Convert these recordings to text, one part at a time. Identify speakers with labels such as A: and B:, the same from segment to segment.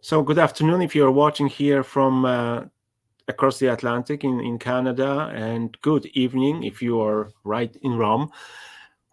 A: So good afternoon if you're watching here from across the Atlantic in Canada, and good evening if you are right in Rome.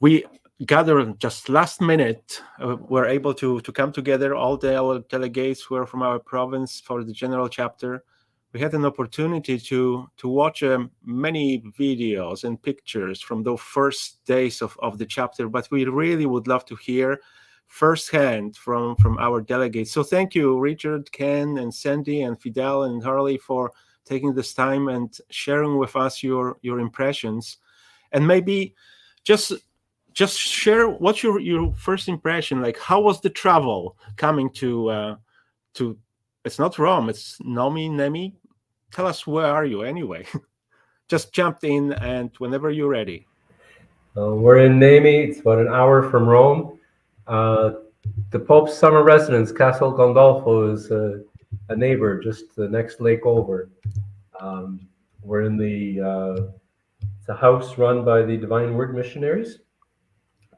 A: We gathered just last minute. We're able to come together. All our delegates were from our province for the general chapter. We had an opportunity to watch many videos and pictures from the first days of the chapter, but we really would love to hear firsthand from our delegates. So thank you, Richard, Ken, and Sandy, and Fidèle, and Harley for taking this time and sharing with us your impressions. And maybe just share what's your first impression, like how was the travel coming to it's not Rome, it's Nemi. Tell us, where are you anyway? Just jumped in, and whenever you're ready.
B: We're in Nemi. It's about an hour from Rome. The Pope's summer residence, Castle Gandolfo, is a neighbor, just the next lake over. We're in it's a house run by the Divine Word Missionaries.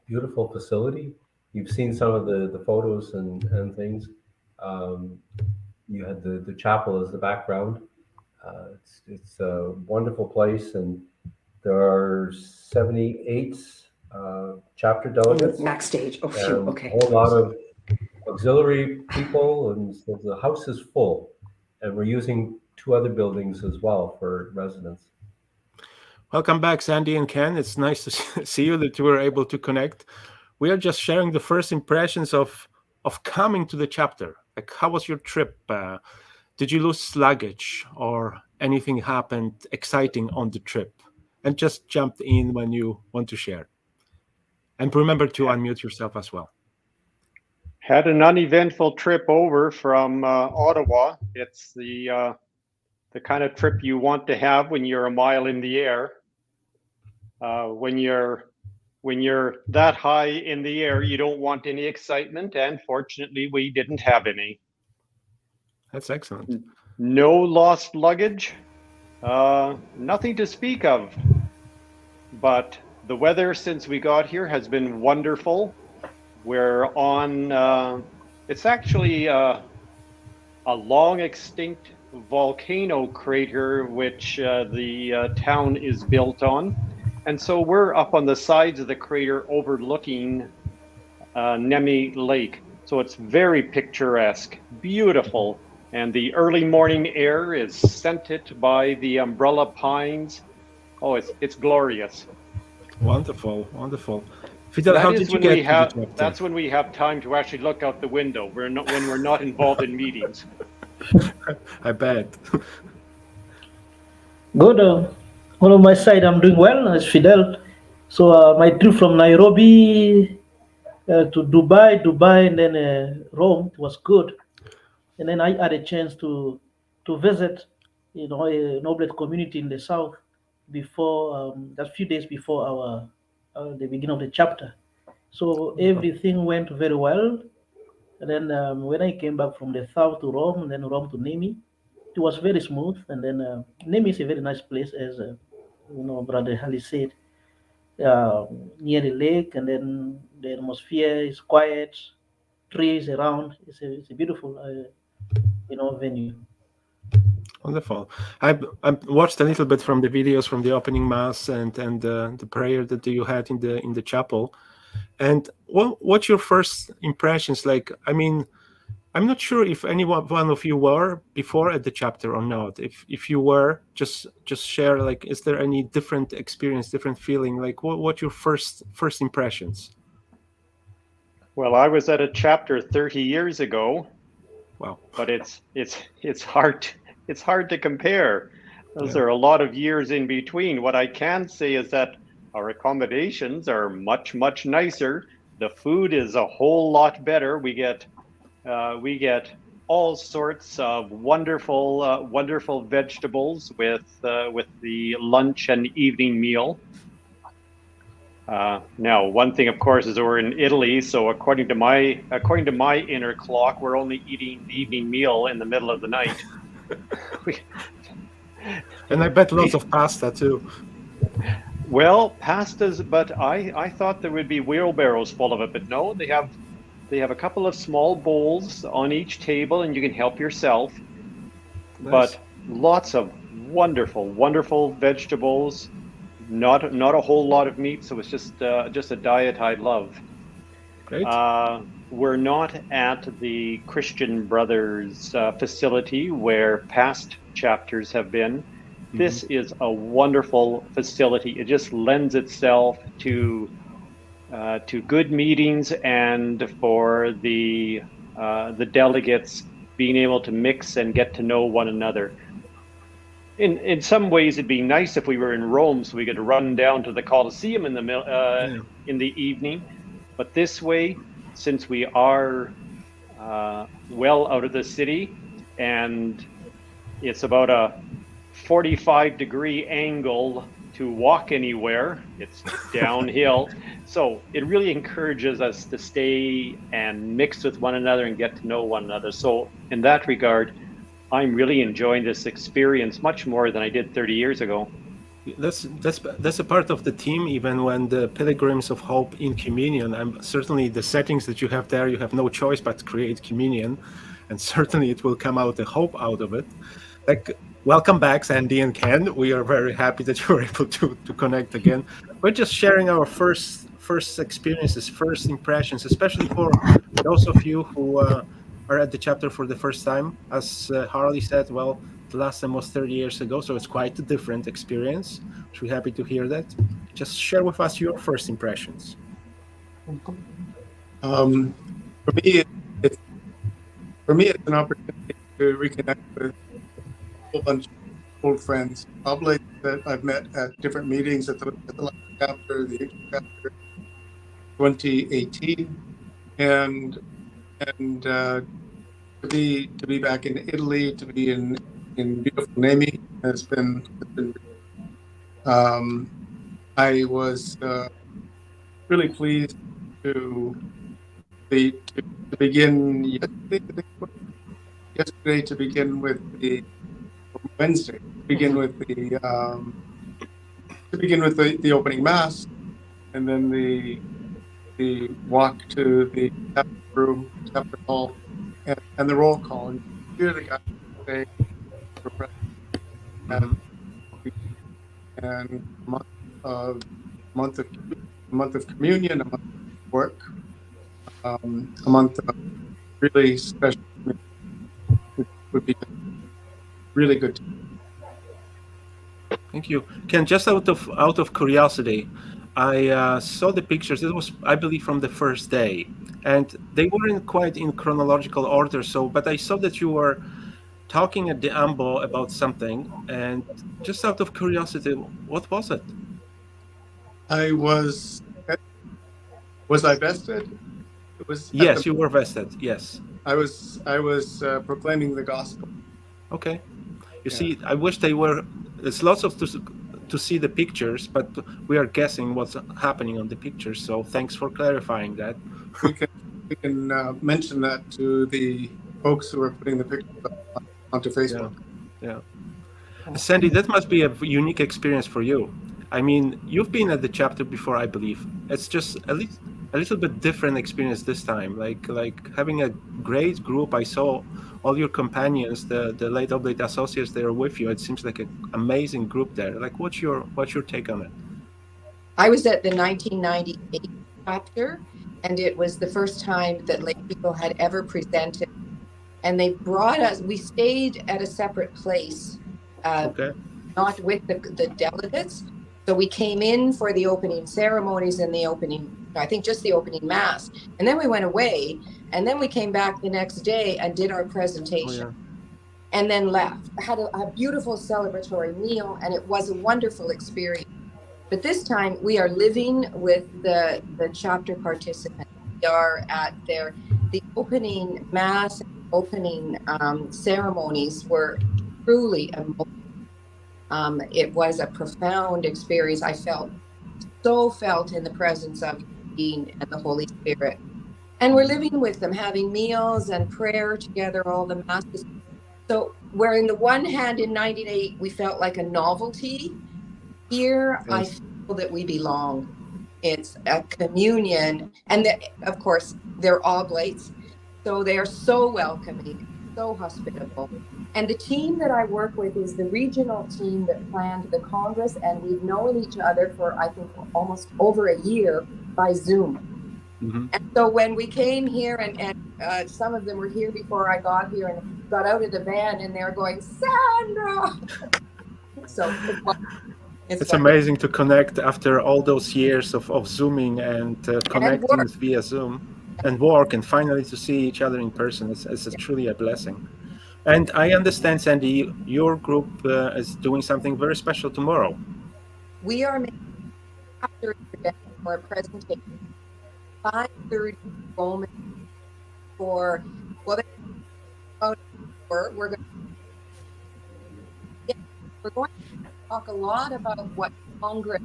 B: Beautiful facility. You've seen some of the photos and things. You had the chapel as the background. It's a wonderful place, and there are 78 chapter delegates.
C: Backstage. Oh, phew. Okay.
B: A whole lot of auxiliary people, and so the house is full. And we're using two other buildings as well for residents.
A: Welcome back, Sandy and Ken. It's nice to see you, that you were able to connect. We are just sharing the first impressions of coming to the chapter. Like, how was your trip? Did you lose luggage, or anything happened exciting on the trip? And just jump in when you want to share. And remember to unmute yourself as well.
D: Had an uneventful trip over from Ottawa. It's the kind of trip you want to have when you're a mile in the air. When you're that high in the air, you don't want any excitement, and fortunately, we didn't have any.
A: That's excellent.
D: No lost luggage, nothing to speak of. But the weather since we got here has been wonderful. We're on, it's actually a long extinct volcano crater, which the town is built on. And so we're up on the sides of the crater overlooking Nemi Lake. So it's very picturesque, beautiful. And the early morning air is scented by the umbrella pines. Oh, it's glorious.
A: Wonderful, wonderful. Fidèle, how did you get to the chapter?
D: That's when we have time to actually look out the window. When we're not involved in meetings.
A: I bet.
E: Good. On my side, I'm doing well as Fidèle. So my trip from Nairobi to Dubai, and then Rome was good. And then I had a chance to visit, an Oblate community in the south before just a few days before the beginning of the chapter. So everything went very well. And then when I came back from the south to Rome, and then Rome to Nemi, it was very smooth. And then Nemi is a very nice place, as Brother Harley said, near the lake, and then the atmosphere is quiet, trees around. It's a beautiful, venue.
A: Wonderful. I watched a little bit from the videos from the opening mass and the prayer that you had in the chapel. And what's your first impressions like? I mean, I'm not sure if any one of you were before at the chapter or not. If you were, just share, like, is there any different experience, different feeling? Like, what your first impressions?
D: Well, I was at a chapter 30 years ago.
A: Wow.
D: But it's hard to compare. Those are a lot of years in between. What I can say is that our accommodations are much, much nicer. The food is a whole lot better. We get all sorts of wonderful vegetables with the lunch and evening meal. Now, one thing, of course, is we're in Italy, so according to my inner clock, we're only eating the evening meal in the middle of the night.
A: And I bet lots of pasta too.
D: Well, pastas, but I thought there would be wheelbarrows full of it, but no, they have They have a couple of small bowls on each table, and you can help yourself.
A: Nice.
D: But lots of wonderful, wonderful vegetables. Not a whole lot of meat, so it's just a diet I love.
A: Great.
D: We're not at the Christian Brothers facility where past chapters have been. This is a wonderful facility. It just lends itself to good meetings and for the delegates being able to mix and get to know one another. In some ways, it'd be nice if we were in Rome, so we could run down to the Colosseum in the evening. But this way, since we are well out of the city, and it's about a 45-degree angle to walk anywhere, it's downhill. So it really encourages us to stay and mix with one another and get to know one another. So in that regard, I'm really enjoying this experience much more than I did 30 years ago.
A: That's a part of the team, even when the Pilgrims of Hope in communion. And certainly the settings that you have there, you have no choice but to create communion, and certainly it will come out a hope out of it. Like, welcome back, Sandy and Ken. We are very happy that you were able to connect again. We're just sharing our first experiences, first impressions, especially for those of you who are at the chapter for the first time. As Harley said, well, the last time was 30 years ago, so it's quite a different experience. We're happy to hear that. Just share with us your first impressions.
C: For me, it's an opportunity to reconnect with a whole bunch of old friends, Oblate that I've met at different meetings at the last chapter, the chapter 2018, and to be back in Italy, to be in beautiful OMI has been. I was really pleased to begin yesterday to begin with the Wednesday. Begin with the opening mass, and then the walk to the chapter room, chapter hall, and the roll call, and hear the guys say for president and a month of communion, a month of work, a month of really special. It would be really good.
A: Thank you, Ken. Just out of curiosity, I saw the pictures. It was, I believe, from the first day, and they weren't quite in chronological order. So, but I saw that you were talking at the AMBO about something, and just out of curiosity, what was it?
C: Was I vested? It was.
A: Yes, you were vested. Yes.
C: I was proclaiming the gospel.
A: Okay. You see, I wish they were. There's lots of to see the pictures, but we are guessing what's happening on the pictures. So thanks for clarifying that.
C: We can mention that to the folks who are putting the pictures onto Facebook.
A: Yeah. Sandy, that must be a unique experience for you. I mean, you've been at the chapter before, I believe. It's just at least a little bit different experience this time. Like having a great group. I saw all your companions, the late Oblate Associates, they are with you. It seems like an amazing group there. Like, what's your take on it?
F: I was at the 1998 chapter, and it was the first time that lay people had ever presented. And they brought us. We stayed at a separate place, not with the delegates. So we came in for the opening ceremonies and the opening, I think just the opening mass. And then we went away, and then we came back the next day and did our presentation and then left. Had a beautiful celebratory meal, and it was a wonderful experience. But this time we are living with the chapter participants. We are at the opening mass, opening ceremonies were truly emotional. It was a profound experience. I felt in the presence of being and the Holy Spirit. And we're living with them, having meals and prayer together, all the masses. So where in the one hand in 98, we felt like a novelty, here I feel that we belong It's a communion. And of course, they're oblates. So they are so welcoming, so hospitable. And the team that I work with is the regional team that planned the Congress. And we've known each other for, I think, almost over a year by Zoom.
A: Mm-hmm.
F: And so when we came here, and some of them were here before I got here, and got out of the van, and they're going, Sandra. So
A: It's amazing to connect after all those years of Zooming and connecting
F: work.
A: via Zoom and work, and finally to see each other in person. It's truly a blessing. And I understand, Sandy, your group is doing something very special tomorrow.
F: We are making after event for a presentation, 5:30 moment for, well, we're going to talk a lot about what Congress,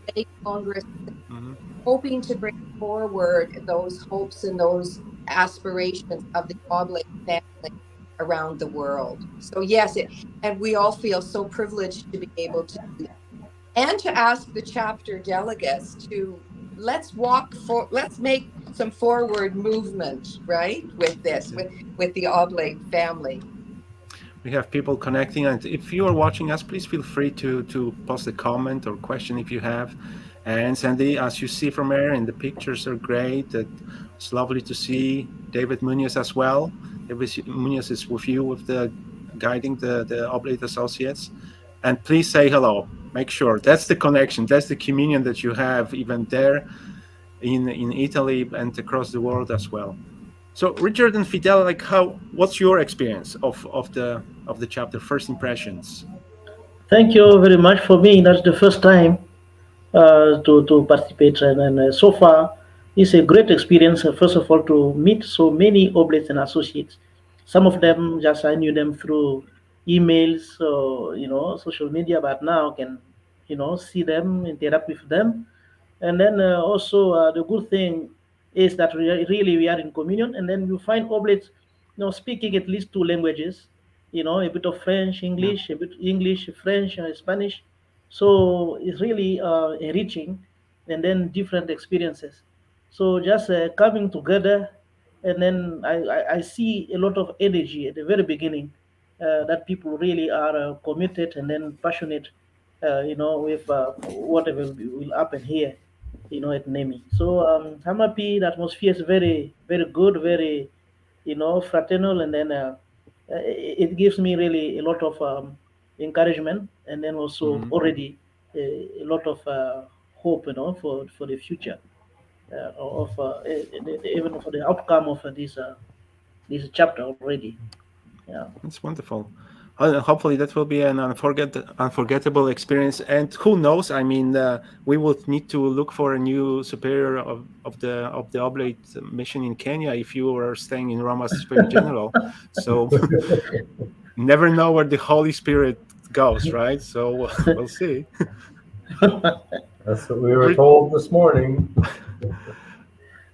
F: state Congress,
A: Mm-hmm.
F: hoping to bring forward those hopes and those aspirations of the Oblate family around the world. So yes, and we all feel so privileged to be able to do that. And to ask the chapter delegates to let's make some forward movement, right, with this, with the Oblate family.
A: We have people connecting, and if you are watching us, please feel free to post a comment or question if you have. And Sandy, as you see from here, and the pictures are great. It's lovely to see David Munoz as well. David Munoz is with you with the guiding the Oblate Associates. And please say hello. Make sure that's the connection, that's the communion that you have even there in Italy and across the world as well. So Richard and Fidèle, like what's your experience of the chapter, first impressions?
E: Thank you very much. For me, that's the first time to participate, and so far it's a great experience. First of all, to meet so many oblates and associates. Some of them just I knew them through emails or social media, but now can see them, interact with them. And then also the good thing is that really we are in communion, and then you find oblates, speaking at least two languages, a bit of French, English, a bit English, French, Spanish. So it's really enriching, and then different experiences. So just coming together, and then I see a lot of energy at the very beginning, that people really are committed and then passionate, with whatever will happen here, at NEMI. So I'm happy. The atmosphere is very, very good, very, fraternal, and then it gives me really a lot of encouragement, and then also already a lot of hope, for the future, of even for the outcome of this chapter already. Yeah,
A: It's wonderful. Hopefully that will be an unforgettable experience. And who knows? I mean, we would need to look for a new superior of the Oblate mission in Kenya if you are staying in Rome as Superior General. So never know where the Holy Spirit goes, right? So we'll see.
B: That's what we were told this morning.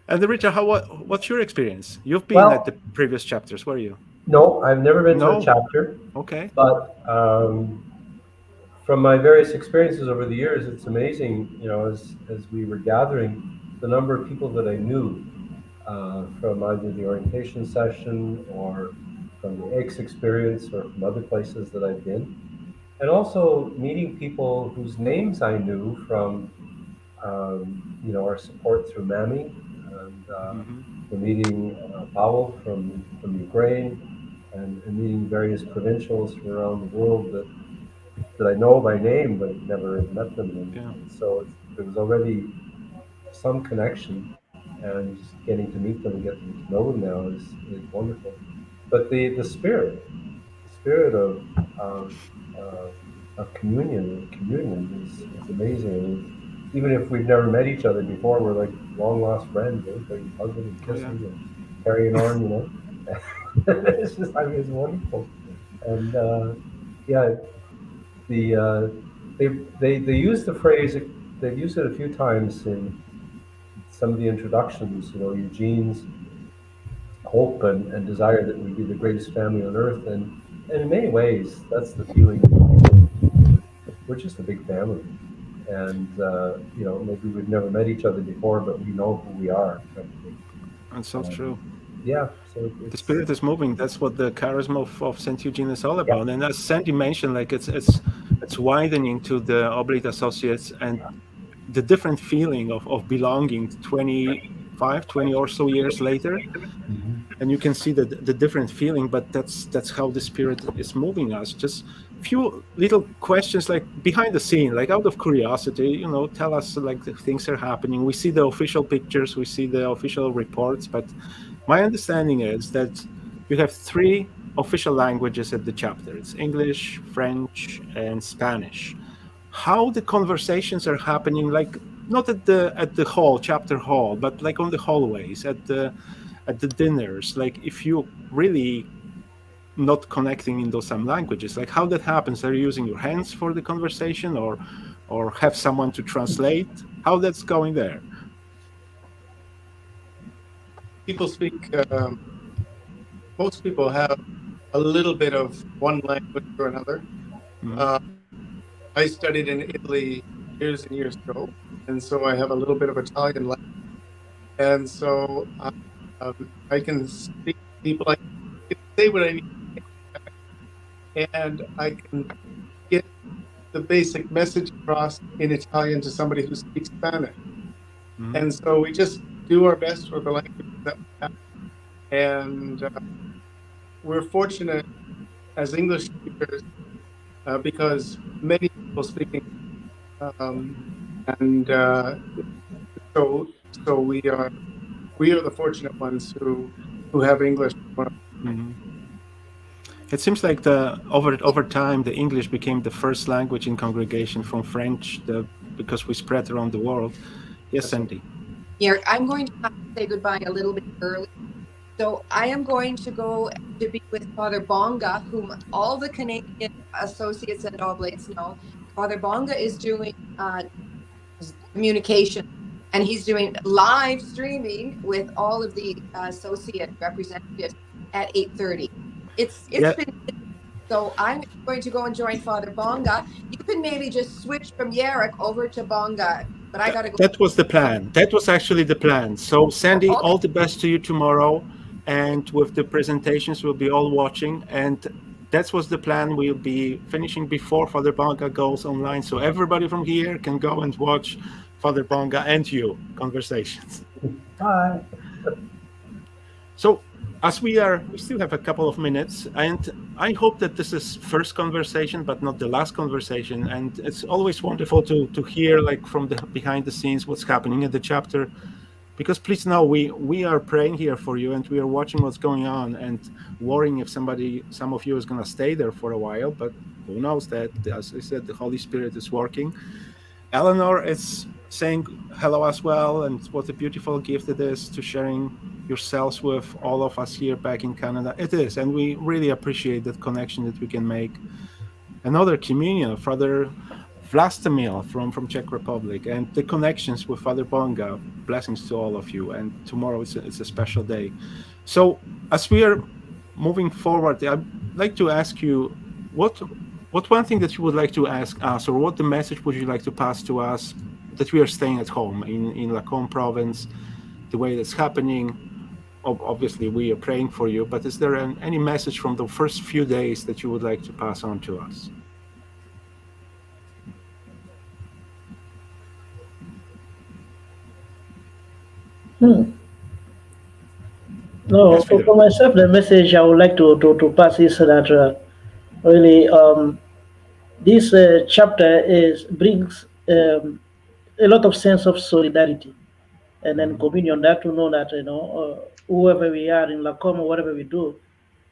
A: And Richard, what's your experience? You've been
B: Well,
A: at the previous chapters, were you?
B: No, I've never been to
A: No.
B: a chapter.
A: Okay.
B: But from my various experiences over the years, it's amazing, as we were gathering, the number of people that I knew from either the orientation session or from the AICS experience or from other places that I've been. And also meeting people whose names I knew from, our support through MAMI, and the meeting Powell from Ukraine, and meeting various provincials from around the world that I know by name but never met them. And so there was already some connection, and just getting to meet them and getting to know them now is wonderful. But the spirit of communion is amazing. Even if we've never met each other before, we're like long lost friends. Everybody's hugging and kissing and carrying on, It's just, it's wonderful. And they use the phrase. They've used it a few times in some of the introductions. Eugene's hope and desire that we be the greatest family on earth, and in many ways, that's the feeling. We're just a big family, And maybe we've never met each other before, but we know who we are.
A: And so true.
B: Yeah, so
A: The spirit is moving. That's what the charisma of St. Eugene is all about.
B: Yeah.
A: And as Sandy mentioned, like it's widening to the Oblate Associates, and the different feeling of belonging 20 or so years later.
B: Mhm.
A: And you can see the different feeling, but that's how the spirit is moving us. Just few little questions, like behind the scene, like out of curiosity, tell us like the things are happening. We see the official pictures, we see the official reports, but my understanding is that you have three official languages at the chapter. It's English, French, and Spanish. How the conversations are happening, like not at the hall, chapter hall, but like on the hallways, at the dinners, like if you really not connecting in those some languages, like how that happens. Are you using your hands for the conversation, or have someone to translate? How that's going there?
C: People speak, most people have a little bit of one language or another.
A: Mhm.
C: Uh, I studied in Italy years and years ago, and so I have a little bit of Italian language. And so I can speak to people, I can say what I need, and I can get the basic message across in Italian to somebody who speaks Spanish.
A: Mhm.
C: And so we just do our best with the language that we have. And we're fortunate as English speakers because many people speak English. Um, and so so we are the fortunate ones who have English.
A: Mhm. It seems like over time the English became the first language in congregation from French, because we spread around the world. Yes, Sandy.
F: Yeah, I'm going to have to say goodbye a little bit early. So I am going to go to be with Father Bonga, whom all the Canadian associates and oblates know. Father Bonga is doing communication, and he's doing live streaming with all of the associate representatives at 8:30. It's
A: Yeah,
F: been, so I'm going to go and join Father Bonga. You can maybe just switch from Yarrick over to Bonga, but I gotta go.
A: that was the plan. That was actually the plan. So, Sandy,
F: Okay.
A: all the best to you tomorrow. And with the presentations, we'll be all watching. And that was the plan. We'll be finishing before Father Bonga goes online. So, everybody from here can go and watch Father Bonga and you conversations.
B: Bye.
A: So, as we still have a couple of minutes, and I hope that this is first conversation, but not the last conversation. And it's always wonderful to hear, like from the behind the scenes, what's happening in the chapter. Because please know, we are praying here for you, and we are watching what's going on, and worrying if some of you is going to stay there for a while. But who knows that? As I said, the Holy Spirit is working. Eleanor is saying hello as well, and what a beautiful gift it is to sharing yourselves with all of us here back in Canada. It is, and we really appreciate that connection that we can make. Another communion, Father Vlastimil from Czech Republic, and the connections with Father Bonga. Blessings to all of you, and tomorrow it's a special day. So as we are moving forward, I'd like to ask you what one thing that you would like to ask us, or what the message would you like to pass to us, that we are staying at home in Lacombe province, the way that's happening. Obviously, we are praying for you, but is there any message from the first few days that you would like to pass on to us?
E: Hmm. No,
A: Yes, Fidel.
E: for myself, the message I would like to pass is that really this chapter brings a lot of sense of solidarity and then
A: Mhm.
E: communion. That to know that whoever we are in Lacombe, whatever we do,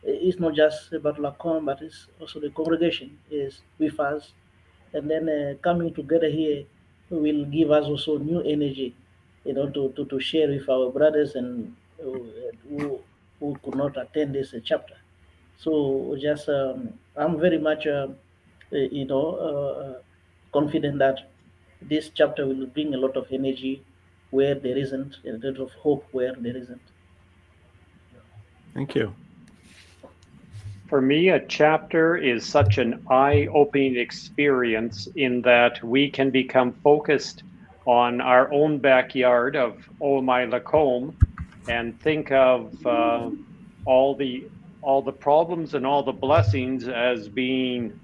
E: it's not just about Lacombe, but it's also the congregation is with us, and then coming together here will give us also new energy, to share with our brothers and who could not attend this chapter. So just I'm very much confident that this chapter will bring a lot of energy where there isn't, a lot of hope where there isn't.
A: Thank you.
D: For me, a chapter is such an eye-opening experience in that we can become focused on our own backyard of OMI Lacombe and think of all the problems and all the blessings as being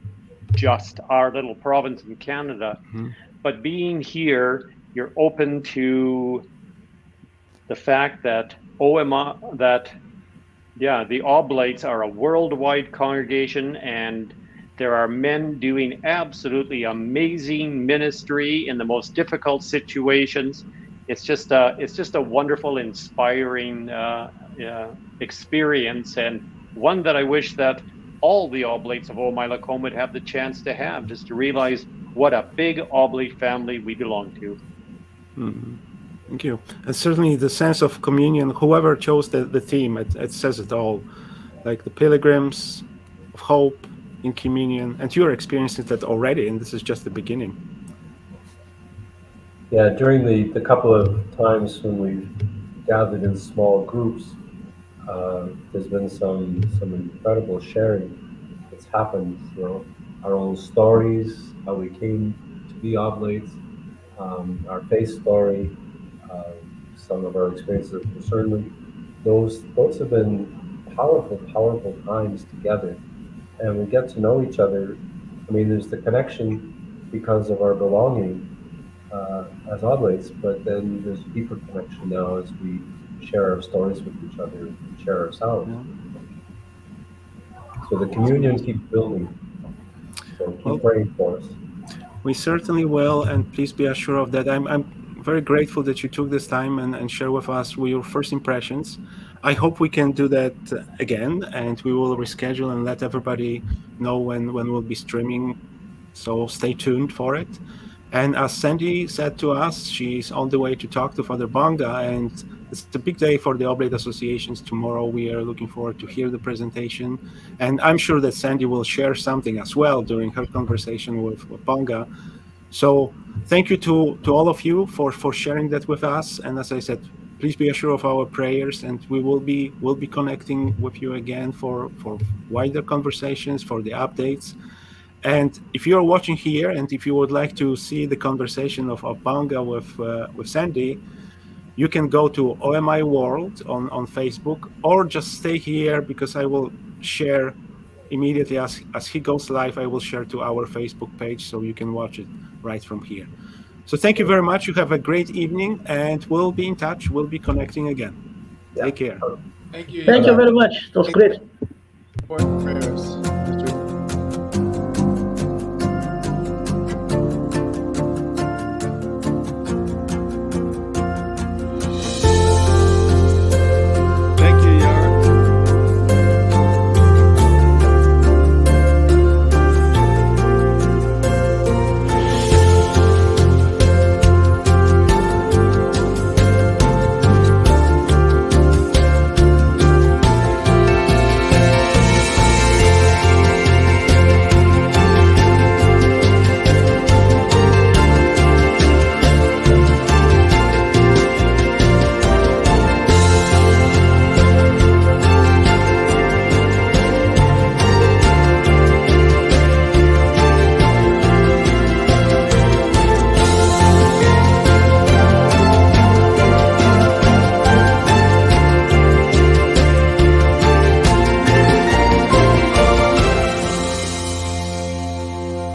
D: just our little province in Canada.
A: Mm-hmm.
D: But being here, you're open to the fact that the Oblates are a worldwide congregation, and there are men doing absolutely amazing ministry in the most difficult situations. It's just a wonderful, inspiring experience, and one that I wish that all the Oblates of OMI Lacombe would have the chance to have, just to realize what a big Oblate family we belong to.
A: Mm-hmm. Thank you. And certainly the sense of communion, whoever chose the theme, it says it all. Like the pilgrims of hope in communion. And you're experiencing that already, and this is just the beginning.
B: Yeah, during the couple of times when we've gathered in small groups, there's been some incredible sharing that's happened. You know, our own stories, how we came to be Oblates, our faith story, some of our experiences of discernment. Those have been powerful times together, and we get to know each other. I mean, there's the connection because of our belonging as Oblates, but then there's a deeper connection now as we share our stories with each other and share ourselves. So the communion keeps building. So keep praying for us.
A: We certainly will, and please be assured of that. I'm very grateful that you took this time and share with us your first impressions. I hope we can do that again, and we will reschedule and let everybody know when we'll be streaming. So stay tuned for it. And as Sandy said to us, she's on the way to talk to Father Bonga, and it's a big day for the Oblate Associations tomorrow. We are looking forward to hear the presentation, and I'm sure that Sandy will share something as well during her conversation with Bonga. So thank you to all of you for sharing that with us. And as I said, please be assured of our prayers, and we'll be connecting with you again for wider conversations, for the updates. And if you're watching here, and if you would like to see the conversation of Bonga with Sandy, you can go to OMI World on Facebook, or just stay here, because I will share immediately as he goes live. I will share to our Facebook page, so you can watch it right from here. So thank you very much. You have a great evening, and we'll be in touch. We'll be connecting again. Take care.
C: Thank you.
E: Thank you very much. That was great.
C: Important prayers.